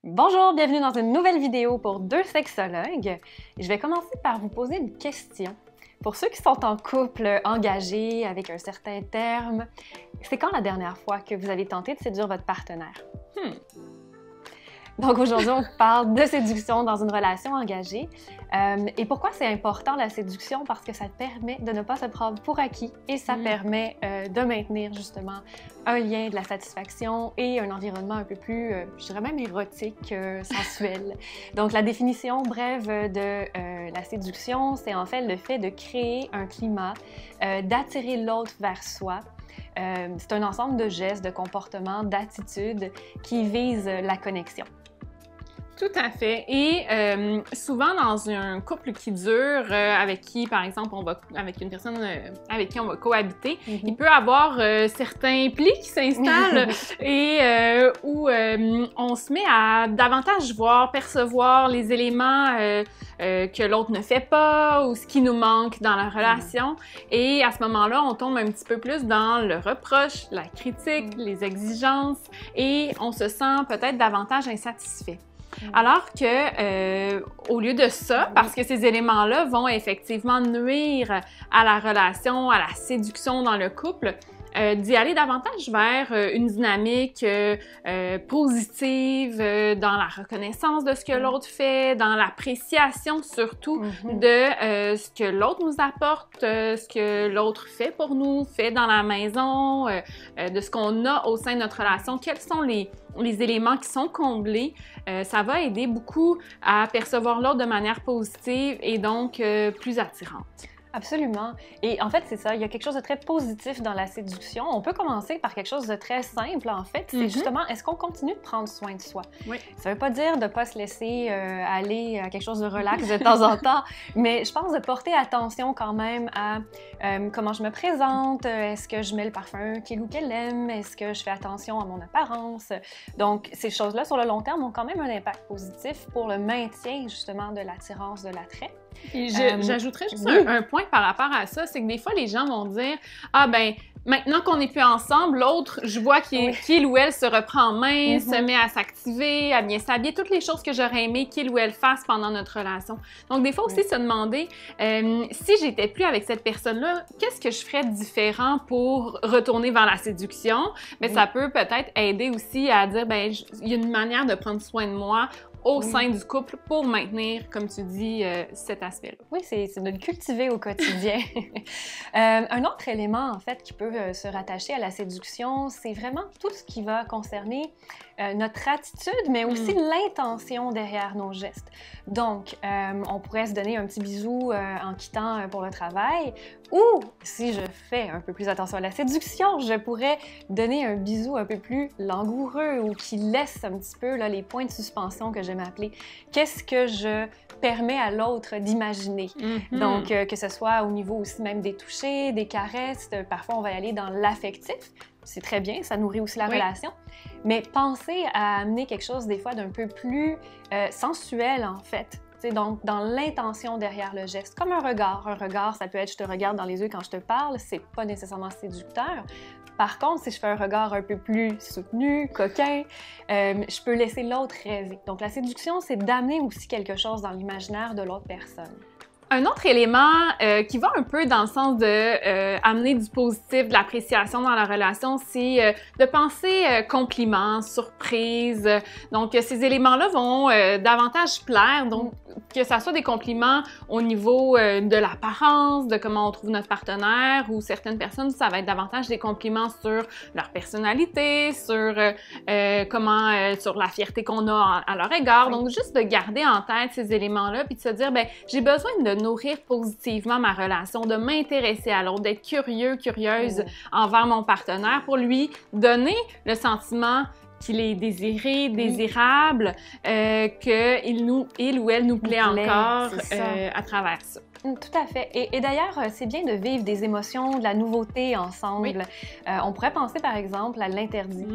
Bonjour, bienvenue dans une nouvelle vidéo pour deux sexologues. Je vais commencer par vous poser une question. Pour ceux qui sont en couple engagé avec un certain terme, c'est quand la dernière fois que vous avez tenté de séduire votre partenaire? Donc aujourd'hui, on parle de séduction dans une relation engagée. Et pourquoi c'est important la séduction? Parce que ça permet de ne pas se prendre pour acquis et ça permet de maintenir justement un lien, de la satisfaction et un environnement un peu plus, je dirais même érotique, sensuel. Donc la définition brève de la séduction, c'est en fait le fait de créer un climat, d'attirer l'autre vers soi. C'est un ensemble de gestes, de comportements, d'attitudes qui visent la connexion. Tout à fait. Et souvent dans un couple qui dure, avec qui, par exemple, avec une personne avec qui on va cohabiter, il peut avoir certains plis qui s'installent et où on se met à davantage voir, percevoir les éléments que l'autre ne fait pas ou ce qui nous manque dans la relation. Et à ce moment-là, on tombe un petit peu plus dans le reproche, la critique, les exigences et on se sent peut-être davantage insatisfait. Alors que, au lieu de ça, parce que ces éléments-là vont effectivement nuire à la relation, à la séduction dans le couple, d'y aller davantage vers une dynamique positive, dans la reconnaissance de ce que l'autre fait, dans l'appréciation surtout de ce que l'autre nous apporte, ce que l'autre fait pour nous, fait dans la maison, de ce qu'on a au sein de notre relation, quels sont les éléments qui sont comblés, ça va aider beaucoup à percevoir l'autre de manière positive et donc plus attirante. Absolument. Et en fait, c'est ça. Il y a quelque chose de très positif dans la séduction. On peut commencer par quelque chose de très simple, en fait. C'est justement, est-ce qu'on continue de prendre soin de soi? Oui. Ça ne veut pas dire de ne pas se laisser aller à quelque chose de relax de temps en temps, mais je pense de porter attention quand même à comment je me présente. Est-ce que je mets le parfum qu'il ou qu'elle aime? Est-ce que je fais attention à mon apparence? Donc, ces choses-là, sur le long terme, ont quand même un impact positif pour le maintien, justement, de l'attirance, de l'attrait. J'ajouterais juste un point par rapport à ça, c'est que des fois, les gens vont dire « Ah ben, maintenant qu'on n'est plus ensemble, l'autre, je vois qu'il ou elle se reprend en main, se met à s'activer, à bien s'habiller, toutes les choses que j'aurais aimé qu'il ou elle fasse pendant notre relation. » Donc, des fois aussi, se demander si j'étais plus avec cette personne-là, qu'est-ce que je ferais différent pour retourner vers la séduction? Mais ça peut peut-être aider aussi à dire « Ben, il y a une manière de prendre soin de moi au sein du couple pour maintenir, comme tu dis, cet aspect-là. Oui, c'est de le cultiver au quotidien. Un autre élément, en fait, qui peut se rattacher à la séduction, c'est vraiment tout ce qui va concerner notre attitude, mais aussi l'intention derrière nos gestes. Donc, on pourrait se donner un petit bisou en quittant pour le travail, ou si je fais un peu plus attention à la séduction, je pourrais donner un bisou un peu plus langoureux ou qui laisse un petit peu là, les points de suspension que j'aime appeler. Qu'est-ce que je permets à l'autre d'imaginer? Donc, que ce soit au niveau aussi même des touchers, des caresses, parfois on va y aller dans l'affectif. C'est très bien, ça nourrit aussi la relation. Mais pensez à amener quelque chose des fois d'un peu plus sensuel en fait. T'sais, donc, dans l'intention derrière le geste, comme un regard. Un regard, ça peut être « je te regarde dans les yeux quand je te parle », c'est pas nécessairement séducteur. Par contre, si je fais un regard un peu plus soutenu, coquin, je peux laisser l'autre rêver. Donc, la séduction, c'est d'amener aussi quelque chose dans l'imaginaire de l'autre personne. Un autre élément qui va un peu dans le sens de amener du positif, de l'appréciation dans la relation, c'est de penser compliments, surprises. Donc, ces éléments-là vont davantage plaire. Donc, que ça soit des compliments au niveau de l'apparence, de comment on trouve notre partenaire, ou certaines personnes, ça va être davantage des compliments sur leur personnalité, sur sur la fierté qu'on a à leur égard. Donc, juste de garder en tête ces éléments-là, puis de se dire, ben, j'ai besoin de nourrir positivement ma relation, de m'intéresser à l'autre, d'être curieux, curieuse envers mon partenaire pour lui donner le sentiment qu'il est désiré, désirable, qu'il ou elle nous plaît encore à travers ça. Tout à fait. Et d'ailleurs, c'est bien de vivre des émotions, de la nouveauté ensemble. On pourrait penser, par exemple, à l'interdit.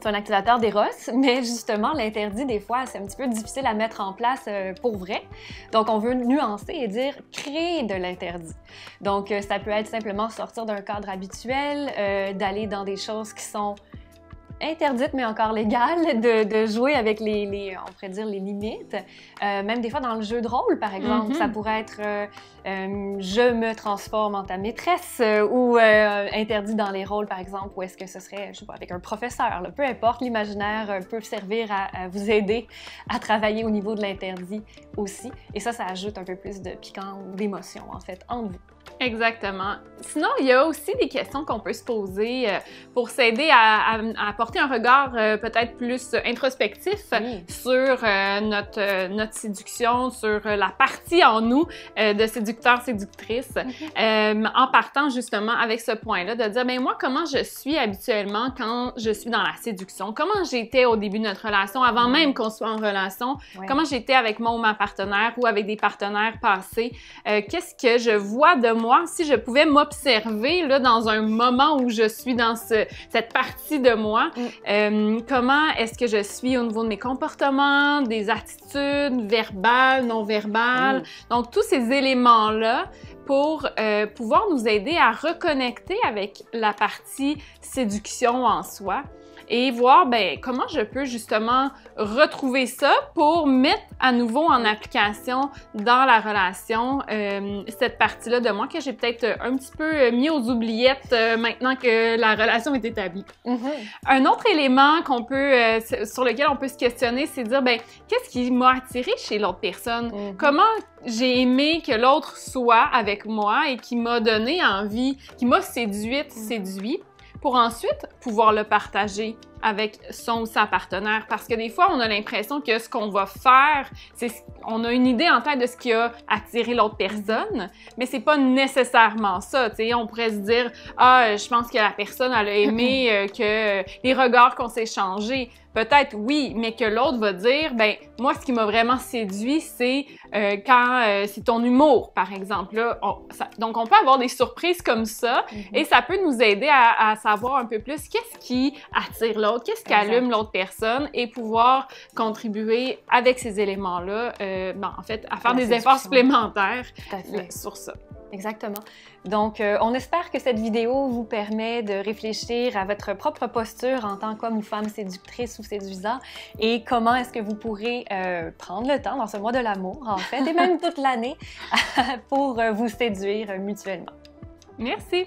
C'est un activateur d'éros, mais justement, l'interdit, des fois, c'est un petit peu difficile à mettre en place pour vrai. Donc, on veut nuancer et dire créer de l'interdit. Donc, ça peut être simplement sortir d'un cadre habituel, d'aller dans des choses qui sont interdites, mais encore légales, de jouer avec on pourrait dire, les limites. Même des fois dans le jeu de rôle, par exemple, ça pourrait être je me transforme en ta maîtresse ou interdit dans les rôles, par exemple, ou est-ce que ce serait, je sais pas, avec un professeur. Là. Peu importe, l'imaginaire peut servir à vous aider à travailler au niveau de l'interdit aussi. Et ça ajoute un peu plus de piquant ou d'émotion, en fait, entre vous. Exactement. Sinon, il y a aussi des questions qu'on peut se poser pour s'aider à apporter un regard peut-être plus introspectif sur notre séduction, sur la partie en nous de séducteurs, séductrices, en partant justement avec ce point-là, de dire, ben moi, comment je suis habituellement quand je suis dans la séduction? Comment j'étais au début de notre relation, avant même qu'on soit en relation? Comment j'étais avec mon ou ma partenaire ou avec des partenaires passés? Qu'est-ce que je vois de moi si je pouvais m'observer là dans un moment où je suis dans cette partie de moi? Comment est-ce que je suis au niveau de mes comportements, des attitudes verbales, non verbales? Donc, tous ces éléments-là pour pouvoir nous aider à reconnecter avec la partie séduction en soi et voir ben, comment je peux justement retrouver ça pour mettre à nouveau en application dans la relation cette partie-là de moi que j'ai peut-être un petit peu mis aux oubliettes maintenant que la relation est établie. Un autre élément qu'on peut, sur lequel on peut se questionner, c'est de dire, ben, qu'est-ce qui m'a attiré chez l'autre personne? Comment j'ai aimé que l'autre soit avec moi et qui m'a donné envie, qui m'a séduit, pour ensuite pouvoir le partager avec son ou sa partenaire. Parce que des fois, on a l'impression que ce qu'on va faire, on a une idée en tête de ce qui a attiré l'autre personne, mais c'est pas nécessairement ça. T'sais. On pourrait se dire, ah, je pense que la personne, elle a aimé que les regards qu'on s'est échangés. Peut-être oui, mais que l'autre va dire, ben moi, ce qui m'a vraiment séduit, c'est quand c'est ton humour, par exemple. Là, donc, on peut avoir des surprises comme ça et ça peut nous aider à savoir un peu plus qu'est-ce qui attire l'autre, qu'est-ce qui allume l'autre personne et pouvoir contribuer avec ces éléments-là, en fait, à faire des efforts supplémentaires sur ça. Exactement. Donc, on espère que cette vidéo vous permet de réfléchir à votre propre posture en tant qu'homme ou femme séductrice ou séduisant et comment est-ce que vous pourrez prendre le temps dans ce mois de l'amour, en fait, et même toute l'année, pour vous séduire mutuellement. Merci!